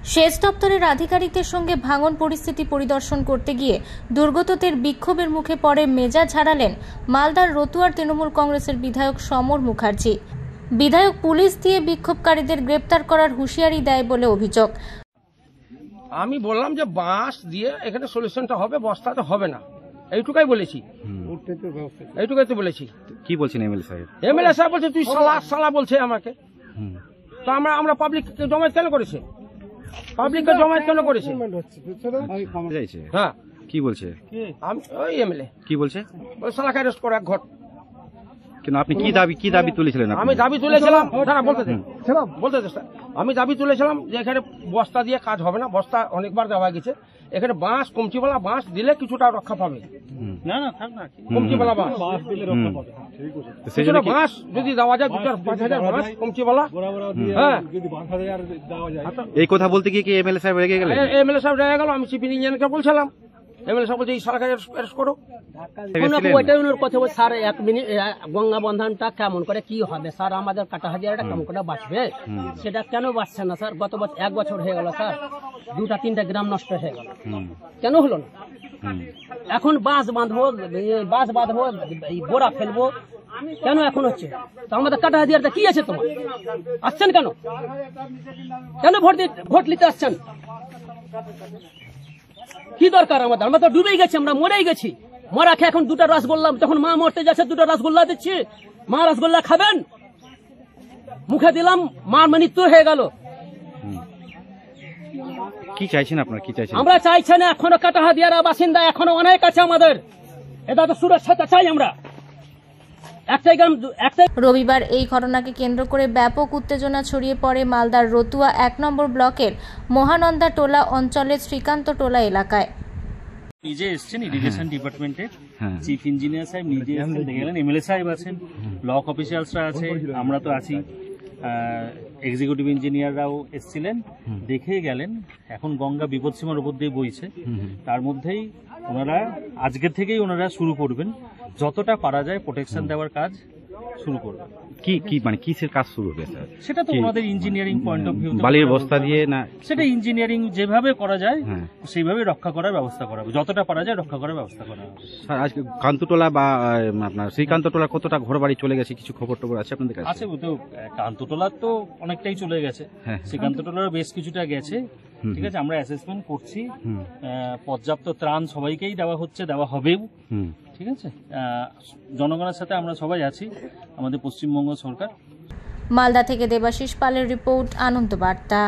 সেচ দপ্তরের আধিকারিকদের সঙ্গে ভাঙন পরিস্থিতি পরিদর্শন করতে গিয়ে দুর্গতদের বিক্ষোভের মুখে পড়ে মেজাজ ঝাড়ালেন মালদার রতুয়ার তৃণমূল কংগ্রেসের বিধায়ক সমর মুখার্জি। বিধায়ক পুলিশ দিয়ে বিক্ষোভকারীদের গ্রেপ্তার করার হুঁশিয়ারি দেয় বলে অভিযোগ। আমি বললাম যে বাঁশ দিয়ে এখানে সলিউশনটা হবে, বস্তাতে হবে না, এইটুকাই বলেছি। এইটুকাই তো বলেছি। কি বলছেন এমএলএ সাহেব? এমএলএ সাহেব বলছে তুই সালা বলছে আমাকে। তো আমরা পাবলিককে জমায়েত কেন করেছে? পাবলিককে জমায়েত কেন করেছে? হ্যাঁ, কি বলছে? আমি ওই এমএলএ কি বলছে? ওই শালাকে অ্যারেস্ট করে এক ঘট। কিন্তু আপনি কি দাবি তুলেছিলেন? আমি দাবি তুলেছিলাম, আমি দাবি তুলেছিলাম যে এখানে বস্তা দিয়ে কাজ হবে না, বস্তা অনেকবার দেওয়া গেছে, এখানে বাঁশ কমচিওয়ালা বাঁশ দিলে কিছুটা রক্ষা পাবে। কমচিওয়ালা বাঁশ বাঁশ যদি দেওয়া যায় 2,000-5,000 বাঁশ কমচিওয়ালা। হ্যাঁ, এই কথা বলতে গিয়ে কি এমএলএ সাহেব রেগে গেলেন? এমএলএ সাহেব রেগে গেল। আমি চিফ ইঞ্জিনিয়ারকে বলছিলাম, এমএলএ সাহেব বলছে এই শালাকে অ্যারেস্ট করো। ওইটাই ওনার কথা বলছে, স্যার 1 মিনিট গঙ্গা বন্ধনটা কেমন করে কি হবে স্যার, আমাদের কাটাহাজারটা কেমন করে বাঁচবে, সেটা কেন বাঁচছে না স্যার? গত বছর 1 বছর হয়ে গেল স্যার, 2-3টা গ্রাম নষ্ট হয়ে গেল, কেন হলো না? এখন বাঁশ বাঁধবো, বোরা ফেলবো, কেন এখন হচ্ছে? তো আমাদের কাটাহাজারটা কি আছে তোমার? আসছেন কেন? ভোট নিতে আসছেন? কি দরকার আমাদের? আমরা তো ডুবেই গেছি, আমরা মরেই গেছি। মরা খেয়ে এখন 2টা রসগোল্লা, তখন মা মরতে যাচ্ছে 2টা রসগোল্লা দিচ্ছি, মা রসগোল্লা খাবেন? মুখে দিলাম, মার মৃত্যু হয়ে গেল। কি চাইছেন আপনারা? কি চাইছেন? আমরা চাইছি না, এখনো কাটাহাদিয়ারা বাসিন্দা এখনো অনেক আছে আমাদের, এটা তো সুরক্ষা চাই আমরা। রবিবার এই ঘটনাকে কেন্দ্র করে ব্যাপক উত্তেজনা ছড়িয়ে পড়ে মালদার রতুয়া 1 নম্বর ব্লকের মহানন্দা টোলা অঞ্চলের শ্রীকান্ত টোলা এলাকায়। নিজে এসছেন ইরিগেশন ডিপার্টমেন্টের চিফ ইঞ্জিনিয়ার সাহেব নিজে দেখে গেলেন, এমএলএ সাহেব আছেন, ব্লক অফিসিয়ালসরা আছে, আমরা তো আছি, এক্সিকিউটিভ ইঞ্জিনিয়াররাও এসছিলেন, দেখে গেলেন। এখন গঙ্গা বিপদসীমার উপর দিয়ে বইছে, তার মধ্যেই ওনারা আজকের থেকেই ওনারা শুরু করবেন, যতটা পারা যায় প্রোটেকশন দেওয়ার কাজ শুরু করবেন। কি মানে কিসের কাজ শুরু হবে স্যার? সেটা তো ওনাদের ইঞ্জিনিয়ারিং পয়েন্ট অফ ভিউ, বালির বস্তা দিয়ে না, সেটা ইঞ্জিনিয়ারিং যেভাবে করা যায় সেইভাবে রক্ষা করার ব্যবস্থা করা হবে, যতটা পারা যায় রক্ষা করার ব্যবস্থা করা হবে। স্যার আজকে কান্তটোলা বা আপনার শ্রীকান্তটোলা কতটা ঘর বাড়ি চলে গেছে, কিছু খবর টবর আছে আপনাদের কাছে? আছে, তো কান্তটোলার তো অনেকটাই চলে গেছে, শ্রীকান্তটোলার বেশ কিছুটা গেছে। ঠিক আছে, আমরা অ্যাসেসমেন্ট করছি, পর্যাপ্ত ত্রাণ সবাইকেই দেওয়া হচ্ছে, দেওয়া হবেও। ঠিক আছে, জনগণের সাথে আমরা সবাই আছি, আমাদের পশ্চিমবঙ্গ সরকার। মালদা থেকে দেবাশিস পালের রিপোর্ট, আনন্দ বার্তা।